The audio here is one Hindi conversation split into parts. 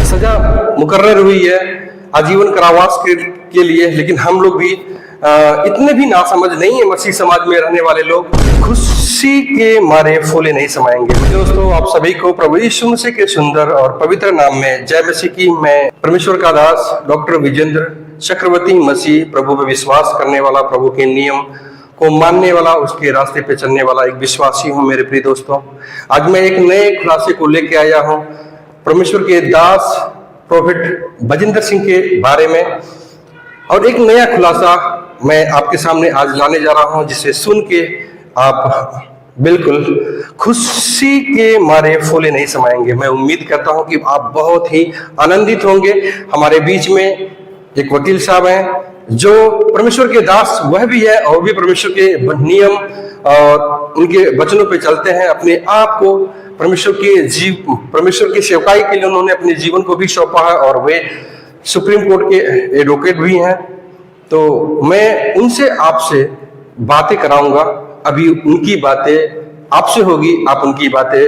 सजा मुकर्रर हुई है आजीवन कारावास के लिए, लेकिन हम लोग भी इतने भी नासमझ नहीं है। मसीह समाज में रहने वाले लोग खुशी के मारे फूले नहीं समाएंगे। दोस्तों, आप सभी को प्रभु यीशु मसीह के सुंदर और पवित्र नाम में जय मसीह की। मैं परमेश्वर का दास डॉक्टर विजेंद्र चक्रवर्ती मसीह, प्रभु पे विश्वास करने वाला, प्रभु के नियम को मानने वाला, उसके रास्ते पे चलने वाला एक विश्वासी हूँ। मेरे प्रिय दोस्तों, आज मैं एक नए खुलासे को लेके आया हूँ परमेश्वर के दास प्रॉफिट विजेंद्र सिंह के बारे में, और एक नया खुलासा मैं आपके सामने आज लाने जा रहा हूं, जिसे सुन के आप बिल्कुल खुशी के मारे फूले नहीं समाएंगे। मैं उम्मीद करता हूं कि आप बहुत ही आनंदित होंगे। हमारे बीच में एक वकील साहब हैं जो परमेश्वर के दास वह भी है, और भी परमेश्वर के नियम और उनके वचनों पे चलते हैं। अपने आप को परमेश्वर की सेवकाई के लिए उन्होंने अपने जीवन को भी सौंपा है, और वे सुप्रीम कोर्ट के एडवोकेट भी हैं। तो मैं उनसे आपसे बातें कराऊंगा। अभी उनकी बातें आपसे होगी, आप उनकी बातें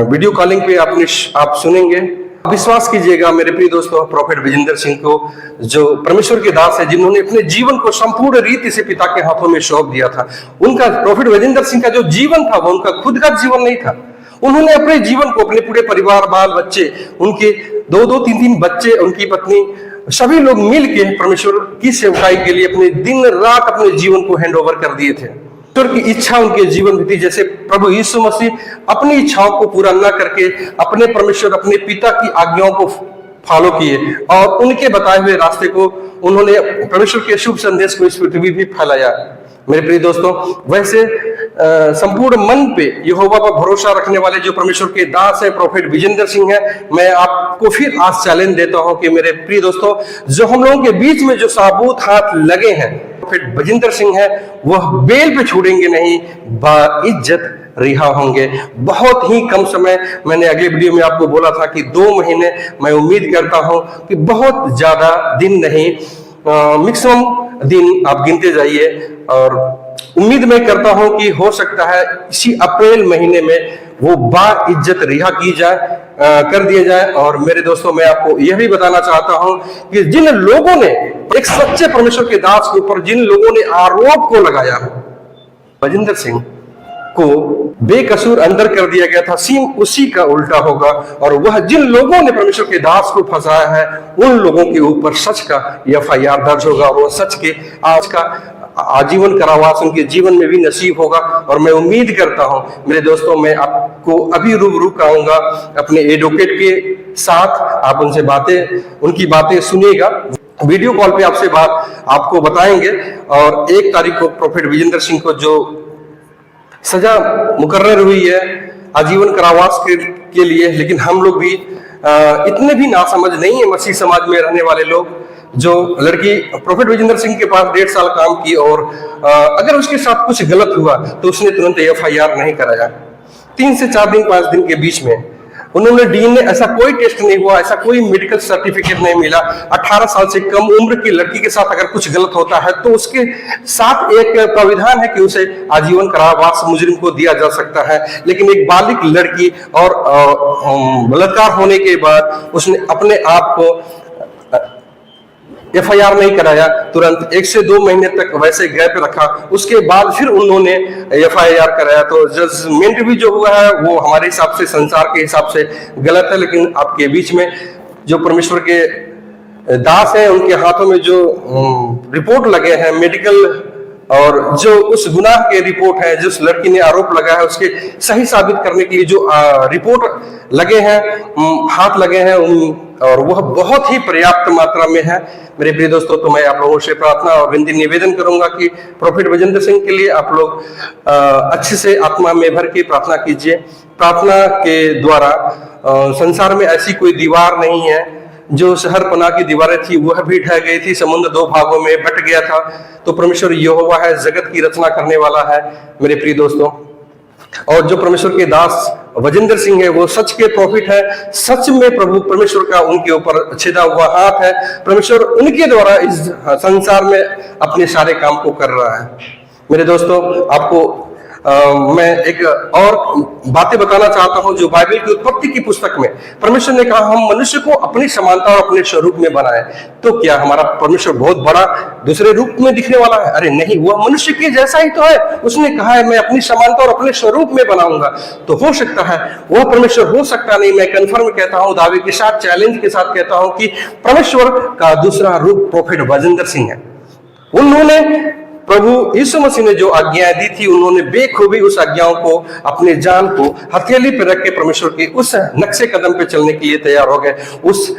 वीडियो कॉलिंग पे आप सुनेंगे। विश्वास कीजिएगा मेरे प्रिय दोस्तों, प्रॉफिट विजेंद्र सिंह को, जो परमेश्वर के दास है, जिन्होंने अपने जीवन को संपूर्ण रीति से पिता के हाथों में सौंप दिया था। उनका प्रॉफिट विजेंद्र सिंह का जो जीवन था वो उनका खुद का जीवन नहीं था। उन्होंने अपने जीवन को, अपने पूरे परिवार, बाल बच्चे, उनके दो 3 बच्चे, उनकी पत्नी, सभी लोग मिलके परमेश्वर की सेवकाई के लिए अपने दिन रात अपने जीवन को हैंड ओवर कर दिए थे। ईश्वर की इच्छा उनके जीवन में थी। जैसे प्रभु यीशु मसीह अपनी इच्छाओं को पूरा न करके अपने परमेश्वर, अपने पिता की आज्ञाओं को फॉलो किए, और उनके बताए हुए रास्ते को उन्होंने, परमेश्वर के शुभ संदेश को इस पृथ्वी भी फैलाया। मेरे प्रिय दोस्तों, वैसे संपूर्ण मन पे यहोवा पर भरोसा रखने वाले जो परमेश्वर के दास है प्रॉफिट विजेंद्र सिंह है, मैं आपको फिर आज चैलेंज देता हूं कि मेरे प्रिय दोस्तों, जो हम लोगों के बीच में जो साबुत हाथ लगे हैं, प्रॉफिट विजेंद्र सिंह है, वह बेल पे छूटेंगे नहीं, बाइज्जत रिहा होंगे। बहुत ही कम समय, मैंने अगले वीडियो में आपको बोला था कि 2 महीने, मैं उम्मीद करता हूं कि बहुत ज्यादा दिन नहीं, मैक्सिमम दिन आप गिनते जाइए, और उम्मीद मैं करता हूं कि हो सकता है इसी अप्रैल महीने में वो बाइज्जत रिहा की जाए, कर दिया जाए। और मेरे दोस्तों, मैं आपको यह भी बताना चाहता हूं कि जिन लोगों ने, एक सच्चे परमेश्वर के दास के ऊपर जिन लोगों ने आरोप को लगाया, विजेंद्र सिंह को बेकसूर अंदर कर दिया गया था, सेम उसी का उल्टा होगा। और वह जिन लोगों ने परमेश्वर के दास को फंसाया है, उन लोगों के ऊपर सच का FIR दर्ज होगा, और वो सच के आज का आजीवन कारावास उनके जीवन में भी नसीब होगा। और मैं उम्मीद करता हूं मेरे दोस्तों, मैं आपको अभी रूबरू कराऊंगा अपने एडवोकेट के साथ। आप उनसे उनकी बातें सुनिएगा, वीडियो कॉल पे आपसे बात आपको बताएंगे। और 1 तारीख को प्रॉफिट विजेंद्र सिंह को जो सजा मुकर्रर हुई है आजीवन कारावास के लिए, लेकिन हम लोग भी इतने भी नासमझ नहीं है। मसीह समाज में रहने वाले लोग, जो लड़की प्रॉफिट विजेंद्र सिंह के पास 1.5 साल काम की, और अगर उसके साथ कुछ गलत हुआ तो उसने तुरंत FIR नहीं कराया। 3 से 4 दिन 5 दिन के बीच में उन्होंने DNA, ऐसा कोई टेस्ट नहीं हुआ, ऐसा कोई मेडिकल सर्टिफिकेट नहीं मिला। 18 साल से कम उम्र की लड़की के साथ अगर कुछ गलत होता है तो उसके साथ एक प्राविधान है कि उसे आजीवन कारावास मुजरिम को दिया जा सकता है। लेकिन एक बालिग लड़की और बलात्कार होने के बाद उसने अपने आप को FIR नहीं कराया, तुरंत 1 से 2 महीने तक वैसे गैप रखा, उसके बाद फिर उन्होंने FIR कराया। तो जजमेंट भी जो हुआ है वो हमारे हिसाब से, संसार के हिसाब से गलत है। लेकिन आपके बीच में जो परमेश्वर के दास हैं, उनके हाथों में जो रिपोर्ट लगे हैं मेडिकल, और जो उस गुनाह के रिपोर्ट है, जिस लड़की ने आरोप लगाया है, उसके सही साबित करने के लिए जो रिपोर्ट लगे हैं, हाथ लगे हैं, और वह बहुत ही पर्याप्त मात्रा में है। मेरे प्रिय दोस्तों, तो मैं आप लोगों से प्रार्थना और विनती निवेदन करूंगा कि प्रॉफिट विजेंद्र सिंह के लिए आप लोग अच्छे से आत्मा में भर के प्रार्थना कीजिए। प्रार्थना के द्वारा संसार में ऐसी कोई दीवार नहीं है। जो शहर पनाह की दीवारें थी वह भी ढह गई थी, समुद्र 2 भागों में बट गया था। तो परमेश्वर यहोवा है, जगत की रचना करने वाला है मेरे प्रिय दोस्तों। और जो परमेश्वर के दास विजेंद्र सिंह है, वो सच के प्रॉफिट है। सच में प्रभु परमेश्वर का उनके ऊपर छिदा हुआ हाथ है। परमेश्वर उनके द्वारा इस संसार में अपने सारे काम को कर रहा है। मेरे दोस्तों, आपको मैं एक और बातें बताना चाहता हूं जो बाइबल की उत्पत्ति की पुस्तक में परमेश्वर ने कहा हम मनुष्य को अपनी समानता और अपने स्वरूप में बनाए। तो क्या हमारा परमेश्वर बहुत बड़ा दूसरे रूप में दिखने वाला है? अरे नहीं, वह मनुष्य के जैसा ही तो है। उसने कहा है मैं अपनी समानता और अपने स्वरूप में बनाऊंगा। तो हो सकता है वह परमेश्वर, हो सकता नहीं, मैं कन्फर्म कहता हूं, दावे के साथ, चैलेंज के साथ कहता हूं कि परमेश्वर का दूसरा रूप प्रोफेट बजिंदर सिंह है। उन्होंने, प्रभु यीशु मसीह ने जो आज्ञाएं दी थी, उन्होंने बेखूबी उस आज्ञाओं को, अपने जान को हथेली पर रख के परमेश्वर के उस नक्शे कदम पे चलने के लिए तैयार हो गए। उस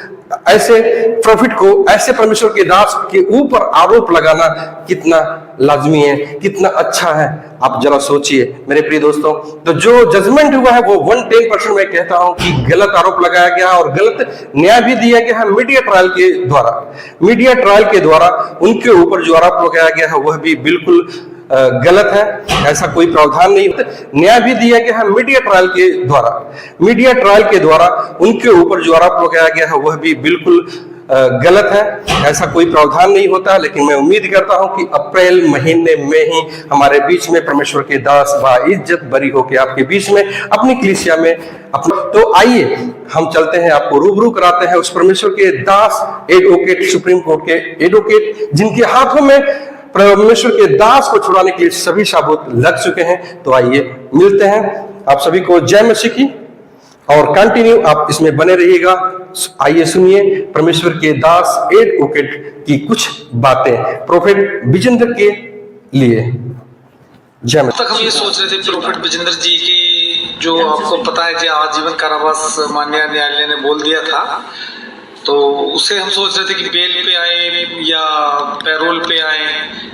ऐसे प्रॉफिट को, ऐसे परमेश्वर के दास के ऊपर आरोप लगाना कितना लाजमी है, कितना अच्छा है, आप जरा सोचिए मेरे प्रिय दोस्तों। तो जो जजमेंट हुआ है वो 110% मैं कहता हूं कि गलत आरोप लगाया गया और गलत न्याय भी दिया गया है मीडिया ट्रायल के द्वारा। मीडिया ट्रायल के द्वारा उनके ऊपर जो आरोप लगाया गया है वह भी बिल्कुल गलत है, ऐसा कोई प्रावधान नहीं। न्याय भी दिया गया है मीडिया ट्रायल के द्वारा। मीडिया ट्रायल के द्वारा उनके ऊपर जो आरोप लगाया गया है वह भी बिल्कुल गलत है, ऐसा कोई प्रावधान नहीं होता। लेकिन मैं उम्मीद करता हूं कि अप्रैल महीने में ही हमारे बीच में परमेश्वर के दास बाइज्जत बरी होकर आपके बीच में अपनी कलीसिया में अपना, तो आइए हम चलते हैं, आपको रूबरू कराते हैं उस परमेश्वर के दास, एडवोकेट, सुप्रीम कोर्ट के एडवोकेट, जिनके हाथों में परमेश्वर के दास को छुड़ाने के लिए सभी सबूत लग चुके हैं। तो आइए मिलते हैं। आप सभी को जय मसीह की, और कंटिन्यू आप इसमें बने रहिएगा। आइए सुनिए परमेश्वर के दास एडवोकेट की कुछ बातें प्रोफेट बिजेंद्र के लिए। जय मसीह। तक हम ये सोच रहे थे प्रोफेट बिजेंद्र जी की, जो आपको पता है कि आजीवन कारावास माननीय न्यायालय ने बोल दिया था, तो उसे हम सोच रहे थे कि बेल पे आए या पैरोल पे आए।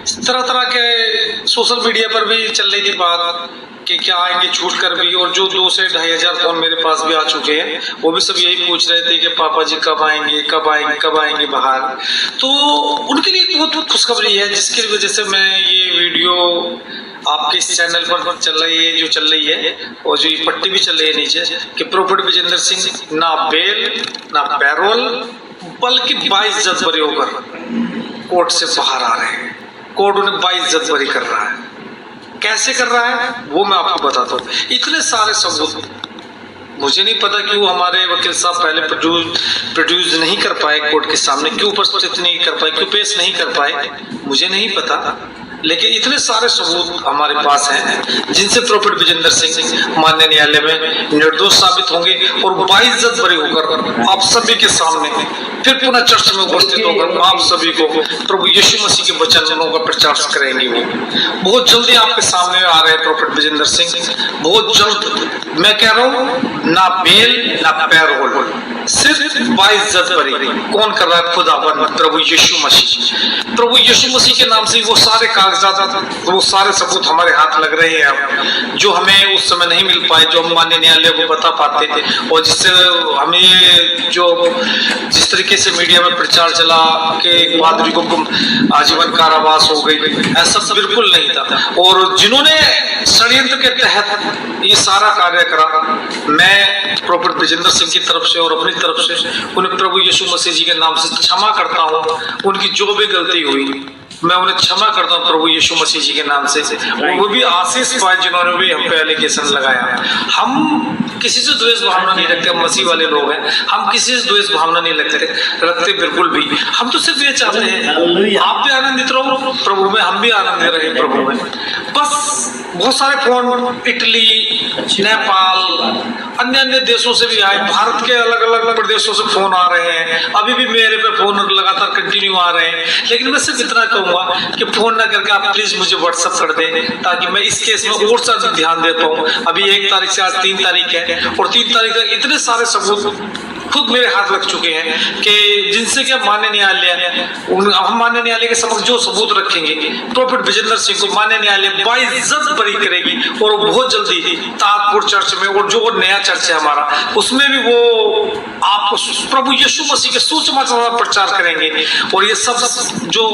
तरह तरह के सोशल मीडिया पर भी चल रही थी बात कि क्या आएंगे छूट कर भी, और जो 2 से 2,500 फोन मेरे पास भी आ चुके हैं, वो भी सब यही पूछ रहे थे कि पापा जी कब आएंगे, कब आएंगे, कब आएंगे बाहर। तो उनके लिए बहुत बहुत खुशखबरी है, जिसकी वजह से मैं ये वीडियो आपके इस चैनल पर चल रही है, जो चल रही है, और जो ये पट्टी भी चल रही है नीचे कि प्रोफेट बिजेंद्र सिंह ना बेल ना पैरोल बल्कि 22 बरी होकर कोर्ट से बाहर आ रहे हैं। कोर्ट उन्हें 22 बरी कर रहा है। कैसे कर रहा है वो मैं आपको बताता हूँ। इतने सारे सबूत, मुझे नहीं पता क्यों हमारे वकील साहब पहले प्रोड्यूस नहीं कर पाए कोर्ट के सामने, क्यों उपस्थित नहीं कर पाए, क्यों पेश नहीं कर पाए, मुझे नहीं पता। लेकिन इतने सारे सबूत हमारे पास हैं जिनसे प्रोफेट बिजेंद्र सिंह माननीय न्यायालय में निर्दोष साबित होंगे और 22 बरी होकर आप सभी के सामने फिर पुनः चर्च में उपस्थित होकर आप सभी को प्रभु यीशु मसीह के वचनों का प्रचार करेंगे। वो बहुत जल्दी आपके सामने आ रहे हैं प्रोफेट बिजेंद्र सिंह, बहुत जल्द। मैं कह रहा हूँ ना बेल ना पैरोल, सिर्फ 22 बरी। कौन कर रहा है? खुदावन प्रभु यीशु मसीह। प्रभु यीशु मसीह के नाम से वो सारे कागजात, वो सारे सबूत हमारे हाथ लग रहे हैं अब, जो हमें उस समय नहीं मिल पाए, जो हम माननीय न्यायालय को बता पाते थे, और जिससे हमें जो जिस तरीके से मीडिया में प्रचार चला कि एक पादरी को आजीवन कारावास हो गई, ऐसा बिल्कुल नहीं था। और जिन्होंने षड्यंत्र के तहत ये सारा कार्य करा, मैं प्रोफेट बिजेंद्र सिंह की तरफ से और अपनी तरफ से उन्हें प्रभु यीशु मसीह जी के नाम से क्षमा करता हूँ। उनकी जो भी गलती हुई मैं उन्हें क्षमा करता हूँ प्रभु यीशु मसीह जी के नाम से। वो भी आशीष पाए जिन्होंने भी हम पे एलिगेशन लगाया। हम किसी से द्वेष भावना नहीं रखते, हम मसीह वाले लोग हैं, हम किसी से द्वेष भावना नहीं रखते बिल्कुल भी। हम तो सिर्फ ये चाहते हैं आप भी आनंदित रहो प्रभु में, हम भी आनंदित रहे प्रभु में। बस बहुत सारे फोन इटली, नेपाल, अन्य अन्य देशों से भी आए, भारत के अलग अलग प्रदेशों से फोन आ रहे हैं। अभी भी मेरे पे फोन लगातार कंटिन्यू आ रहे हैं। लेकिन मैं सिर्फ इतना कहूंगा कि फोन ना करके आप प्लीज मुझे व्हाट्सएप कर दें, ताकि मैं इस केस में और ज्यादा ध्यान दे पाऊं। अभी 1 तारीख से आज 3 तारीख है, और 3 तारीख तक इतने सारे सबूत खुद मेरे हाथ लग चुके हैं कि जिनसे कि माननीय न्यायालय, हम माननीय न्यायालय के समक्ष जो सबूत रखेंगे, प्रोफेट बिजेंद्र सिंह को माननीय न्यायालय 22 बरी करेगी। और बहुत जल्दी ताजपुर चर्च में, और जो नया चर्च है हमारा, उसमें भी वो आपको प्रभु यीशु मसीह के सुसमाचार का प्रचार करेंगे। और ये सब जो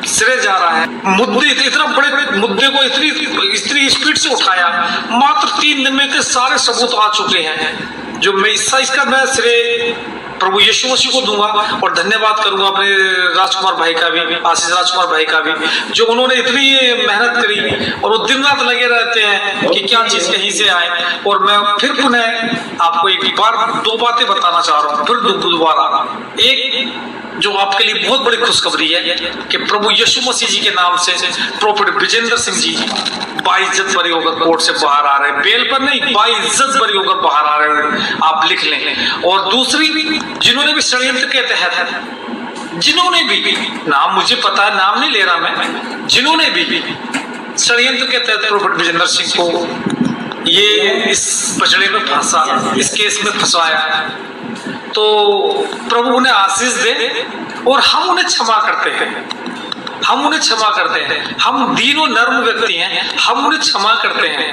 सिरे जा रहा है, मुद्दे इतना बड़े मुद्दे को इतनी स्पीड से उठाया, मात्र 3 दिन में इतने सारे सबूत आ चुके हैं, जो मैं इसका मैं श्रेय प्रभु यीशु मसीह को दूंगा और धन्यवाद करूंगा अपने राजकुमार भाई का भी, आशीष राजकुमार भाई का भी, जो उन्होंने इतनी मेहनत करी और वो दिन रात लगे रहते हैं कि क्या चीज कहीं से आए। और मैं फिर पुनः आपको एक बार दो बातें बताना चाह रहा हूँ, फिर दोबारा। एक जो आपके लिए बहुत बड़ी खुशखबरी है कि प्रभु यीशु मसीह जी के नाम से प्रोफेट विजेंद्र सिंह जी बाइज्जत बरी होकर कोर्ट से बाहर आ रहे हैं। बेल पर नहीं, बाइज्जत बरी होकर बाहर आ रहे हैं, आप लिख लें। और दूसरी, जिन्होंने भी षड्यंत्र के तहत, जिन्होंने भी, नाम मुझे पता है, नाम नहीं ले रहा मैं, जिन्होंने भी षड्यंत्र के तहत प्रोफेट विजेंद्र सिंह को ये इस पचड़े में फंसा, इस केस में फंसाया, तो प्रभु उन्हें आशीष दे और हम उन्हें क्षमा करते हैं। हम उन्हें क्षमा करते हैं। हम दीन और नर्म व्यक्ति हैं, हम उन्हें क्षमा करते हैं।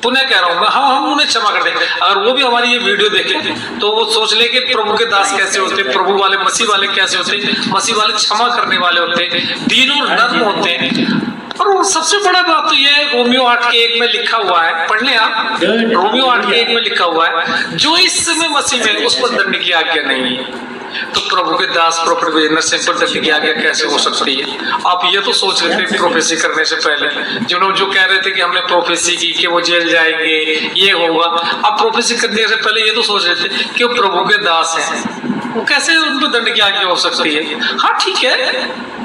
पुनः कह रहा हूं मैं, हम उन्हें क्षमा करते हैं। अगर वो भी हमारी ये वीडियो देखें तो वो सोच ले कि प्रभु के दास कैसे होते, प्रभु वाले, मसीह वाले कैसे होते। मसीह वाले क्षमा करने वाले होते, दीन और नर्म होते हैं। और सबसे बड़ा बात तो यह है, रोमियो 8:1 में लिखा हुआ है, पढ़ लें आप, रोमियो 8:1 में लिखा हुआ है, जो इस समय मसीह में, उस पर दंड की आज्ञा नहीं है। तो प्रभु के दास प्रोफेट विजेंद्र सिंह पर दंड की आज्ञा कैसे हो सकती है? आप ये तो सोच रहे थे प्रोफेसी करने से पहले, जो कह रहे थे कि हमने प्रोफेसी की कि वो जेल जाएंगे, ये होगा। आप प्रोफेसी करने से पहले ये तो सोच रहे थे कि वो प्रभु के दास हैं, वो कैसे उन पर दंड की आज्ञा हो सकती है? हाँ ठीक है,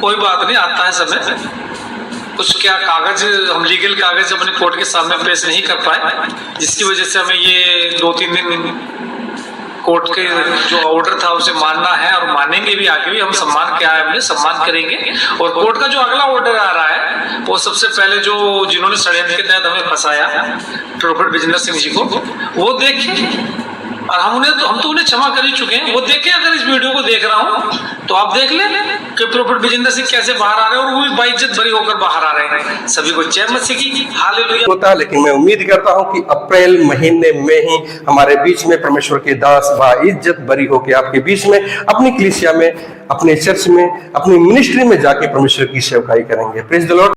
कोई बात नहीं, आता है समय। कुछ क्या कागज, हम लीगल कागज अपने कोर्ट के सामने पेश नहीं कर पाए, जिसकी वजह से हमें ये 2-3 दिन कोर्ट के जो ऑर्डर था उसे मानना है, और मानेंगे भी, आगे भी हम सम्मान क्या है, हमने सम्मान करेंगे। और कोर्ट का जो अगला ऑर्डर आ रहा है, वो सबसे पहले जो जिन्होंने षड्यंत्र के तहत हमें फंसाया प्रोफेट विजेंद्र सिंह जी को, वो देखें। और हम तो उन्हें क्षमा कर ही चुके हैं। वो देखें, अगर इस वीडियो को देख रहा हूं तो आप देख लें कि प्रोफेट विजेंद्र सिंह कैसे बाहर आ रहे हैं, और वो भी बाइज्जत बरी होकर बाहर आ रहे हैं। सभी को जय मसीह की, हालेलुया। होता, लेकिन मैं उम्मीद करता हूं कि अप्रैल महीने में ही हमारे बीच में परमेश्वर के दास बाइज्जत बरी होकर आपके बीच में, अपनी कलीसिया में, अपने चर्च में, अपनी मिनिस्ट्री में जाके परमेश्वर की सेवकाई करेंगे। Praise the Lord.